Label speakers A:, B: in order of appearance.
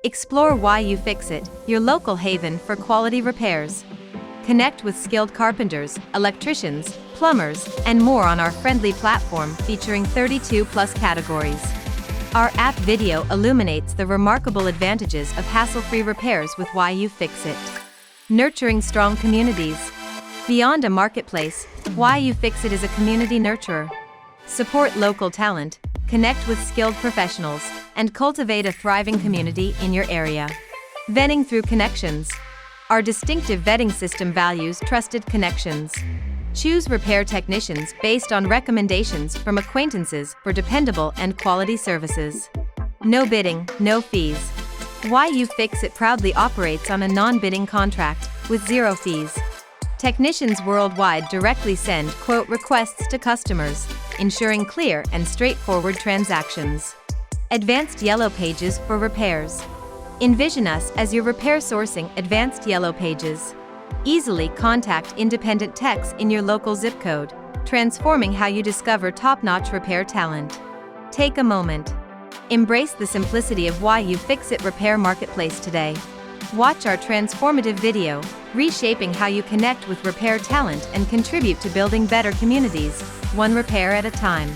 A: Explore YUFixit, your local haven for quality repairs. Connect with skilled carpenters, electricians, plumbers, and more on our friendly platform featuring 32+ categories. Our app video illuminates the remarkable advantages of hassle-free repairs with YUFixit. Nurturing strong communities. Beyond a marketplace, YUFixit is a community nurturer. Support local talent, connect with skilled professionals, and cultivate a thriving community in your area. Vetting through connections. Our distinctive vetting system values trusted connections. Choose repair technicians based on recommendations from acquaintances for dependable and quality services. No bidding, no fees. YUFixit proudly operates on a non-bidding contract, with 0 fees. Technicians worldwide directly send quote requests to customers, ensuring clear and straightforward transactions. Advanced Yellow Pages for repairs. Envision us as your repair sourcing advanced Yellow Pages. Easily contact independent techs in your local zip code, transforming how you discover top-notch repair talent. Take a moment. Embrace the simplicity of YUFixit Repair Marketplace today. Watch our transformative video, reshaping how you connect with repair talent and contribute to building better communities, one repair at a time.